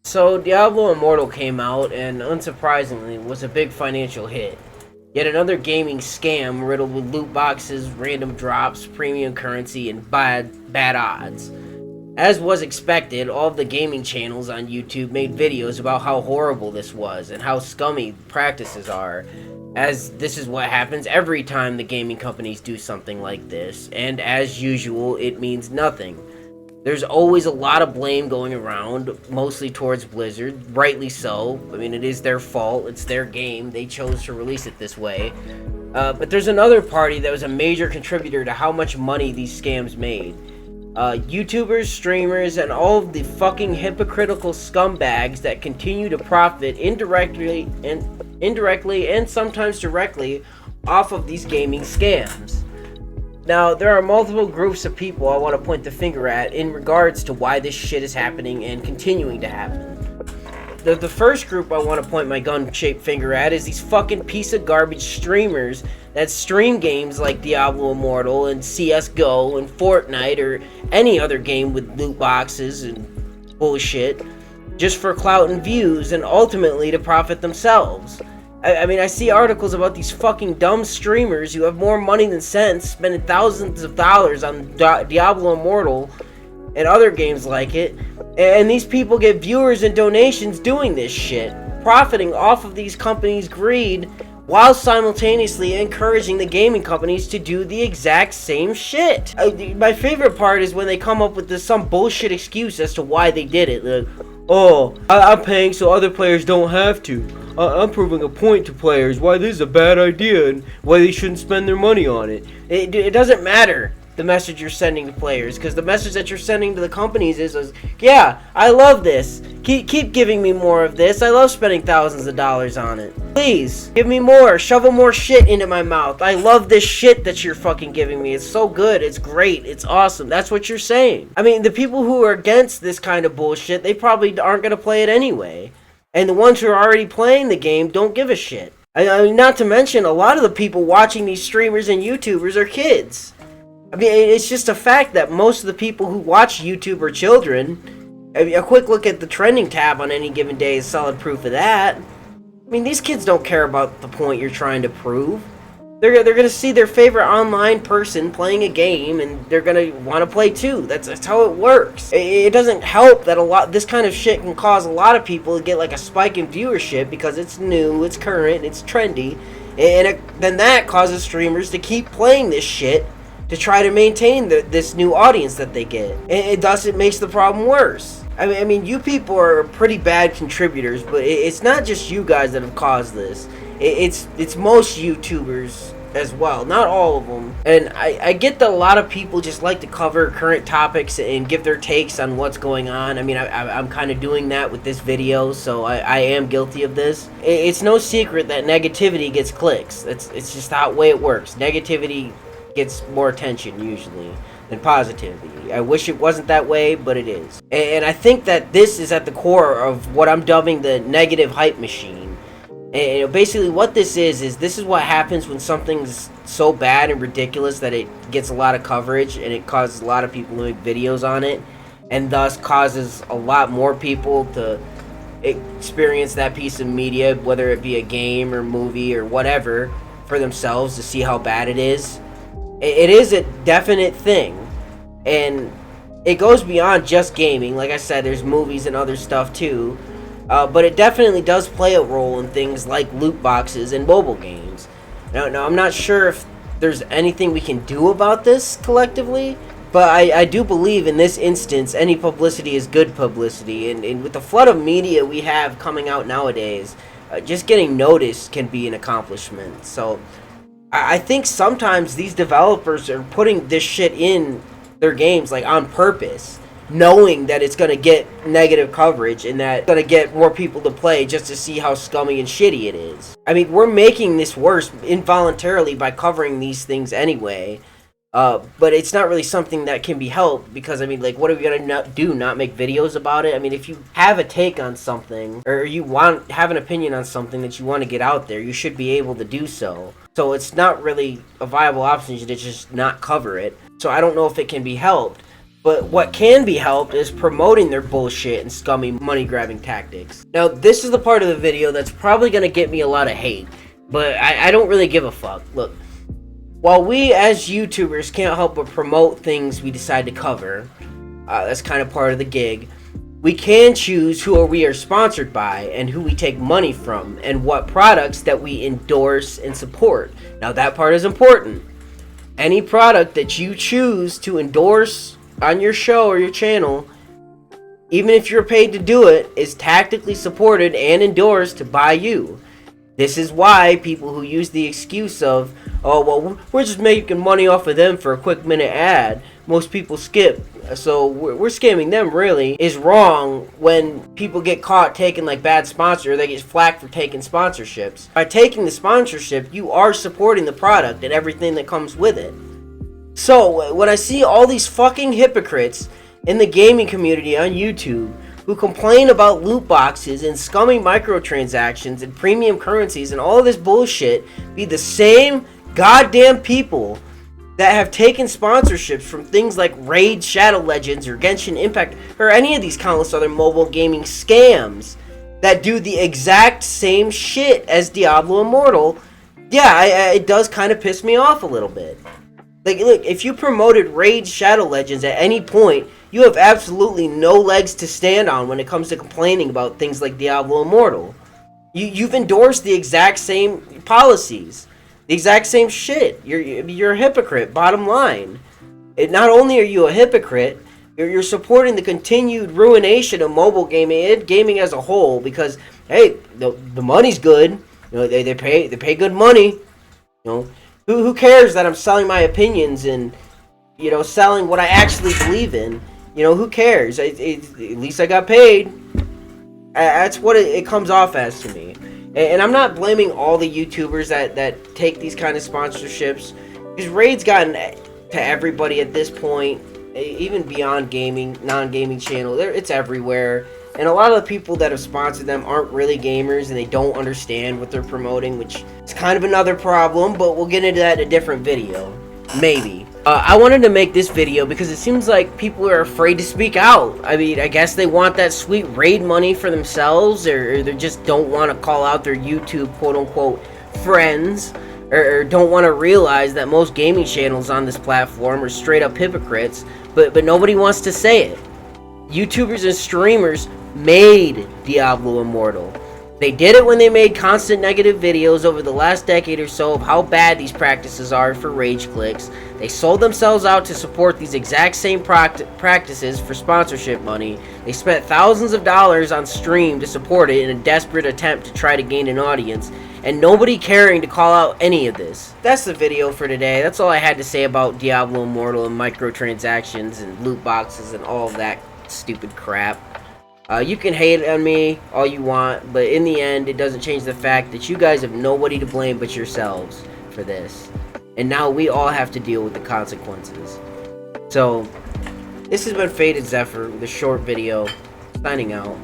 So, Diablo Immortal came out and, unsurprisingly, was a big financial hit. Yet another gaming scam riddled with loot boxes, random drops, premium currency, and bad odds. As was expected, all of the gaming channels on YouTube made videos about how horrible this was and how scummy practices are, as this is what happens every time the gaming companies do something like this, and as usual, it means nothing. There's always a lot of blame going around, mostly towards Blizzard, rightly so. I mean, it is their fault, it's their game, they chose to release it this way. But there's another party that was a major contributor to how much money these scams made. YouTubers, streamers, and all of the fucking hypocritical scumbags that continue to profit indirectly and sometimes directly off of these gaming scams. Now, there are multiple groups of people I want to point the finger at in regards to why this shit is happening and continuing to happen. The first group I want to point my gun-shaped finger at is these fucking piece of garbage streamers that stream games like Diablo Immortal and CSGO and Fortnite or any other game with loot boxes and bullshit just for clout and views and ultimately to profit themselves. I mean, I see articles about these fucking dumb streamers who have more money than sense, spending thousands of dollars on Diablo Immortal and other games like it, and these people get viewers and donations doing this shit, profiting off of these companies' greed, while simultaneously encouraging the gaming companies to do the exact same shit. My favorite part is when they come up with some bullshit excuse as to why they did it. Like, oh, I'm paying so other players don't have to. I'm proving a point to players why this is a bad idea and why they shouldn't spend their money on it. It doesn't matter the message you're sending to players, because the message that you're sending to the companies is yeah, I love this. Keep giving me more of this. I love spending thousands of dollars on it. Please, give me more. Shovel more shit into my mouth. I love this shit that you're fucking giving me. It's so good. It's great. It's awesome. That's what you're saying. I mean, the people who are against this kind of bullshit, they probably aren't going to play it anyway. And the ones who are already playing the game don't give a shit. I mean, not to mention, a lot of the people watching these streamers and YouTubers are kids. I mean, it's just a fact that most of the people who watch YouTube are children. I mean, a quick look at the trending tab on any given day is solid proof of that. I mean, these kids don't care about the point you're trying to prove. They're gonna see their favorite online person playing a game, and they're gonna want to play too. That's how it works. It doesn't help that this kind of shit can cause a lot of people to get like a spike in viewership because it's new, it's current, it's trendy, and then that causes streamers to keep playing this shit to try to maintain this new audience that they get. And thus it makes the problem worse. I mean, you people are pretty bad contributors, but it's not just you guys that have caused this. It's most YouTubers as well, not all of them. And I get that a lot of people just like to cover current topics and give their takes on what's going on. I mean, I'm kind of doing that with this video, so I am guilty of this. It's no secret that negativity gets clicks. It's just the way it works. Negativity gets more attention usually than positivity. I wish it wasn't that way, but it is. And I think that this is at the core of what I'm dubbing the negative hype machine. And basically what this is what happens when something's so bad and ridiculous that it gets a lot of coverage and it causes a lot of people to make videos on it, and thus causes a lot more people to experience that piece of media, whether it be a game or movie or whatever, for themselves to see how bad it is. It is a definite thing, and it goes beyond just gaming. Like I said, there's movies and other stuff too, but it definitely does play a role in things like loot boxes and mobile games. Now I'm not sure if there's anything we can do about this collectively, but I do believe in this instance any publicity is good publicity, and with the flood of media we have coming out nowadays, just getting noticed can be an accomplishment. So I think sometimes these developers are putting this shit in their games like on purpose, knowing that it's going to get negative coverage and that it's going to get more people to play just to see how scummy and shitty it is. I mean, we're making this worse involuntarily by covering these things anyway, but it's not really something that can be helped because, I mean, like, what are we going to do, not make videos about it? I mean, if you have a take on something or you have an opinion on something that you want to get out there, you should be able to do so. So it's not really a viable option to just not cover it. So I don't know if it can be helped. But what can be helped is promoting their bullshit and scummy money-grabbing tactics. Now, this is the part of the video that's probably going to get me a lot of hate, but I don't really give a fuck. Look, while we as YouTubers can't help but promote things we decide to cover, that's kind of part of the gig, we can choose who we are sponsored by and who we take money from and what products that we endorse and support. Now, that part is important. Any product that you choose to endorse on your show or your channel, even if you're paid to do it, is tactically supported and endorsed by you. This is why people who use the excuse of, oh, well, we're just making money off of them for a quick minute ad, most people skip, so we're scamming them, really, is wrong when people get caught taking like bad sponsor, or they get flack for taking sponsorships. By taking the sponsorship, you are supporting the product and everything that comes with it. So, when I see all these fucking hypocrites in the gaming community on YouTube who complain about loot boxes and scummy microtransactions and premium currencies and all of this bullshit be the same goddamn people that have taken sponsorships from things like Raid Shadow Legends or Genshin Impact or any of these countless other mobile gaming scams that do the exact same shit as Diablo Immortal, yeah, it does kind of piss me off a little bit. Like, look, if you promoted Raid Shadow Legends at any point, you have absolutely no legs to stand on when it comes to complaining about things like Diablo Immortal. You've endorsed the exact same policies, the exact same shit. You're a hypocrite, bottom line. Not only are you a hypocrite, you're supporting the continued ruination of mobile gaming and gaming as a whole because, hey, the money's good. You know, they pay good money. You know, who cares that I'm selling my opinions and, you know, selling what I actually believe in? You know, who cares? At least I got paid. That's what it comes off as to me. And I'm not blaming all the YouTubers that take these kind of sponsorships, because Raid's gotten to everybody at this point, even beyond gaming, non-gaming channel. It's everywhere. And a lot of the people that have sponsored them aren't really gamers and they don't understand what they're promoting, which is kind of another problem, but we'll get into that in a different video. Maybe. I wanted to make this video because it seems like people are afraid to speak out. I mean, I guess they want that sweet raid money for themselves, or they just don't want to call out their YouTube quote-unquote friends, or don't want to realize that most gaming channels on this platform are straight-up hypocrites, but nobody wants to say it. YouTubers and streamers made Diablo Immortal. They did it when they made constant negative videos over the last decade or so of how bad these practices are for rage clicks. They sold themselves out to support these exact same practices for sponsorship money. They spent thousands of dollars on stream to support it in a desperate attempt to try to gain an audience, and nobody caring to call out any of this. That's the video for today. That's all I had to say about Diablo Immortal and microtransactions and loot boxes and all of that stupid crap. You can hate on me all you want, but in the end, it doesn't change the fact that you guys have nobody to blame but yourselves for this. And now we all have to deal with the consequences. So, this has been Faded Zephyr with a short video, signing out.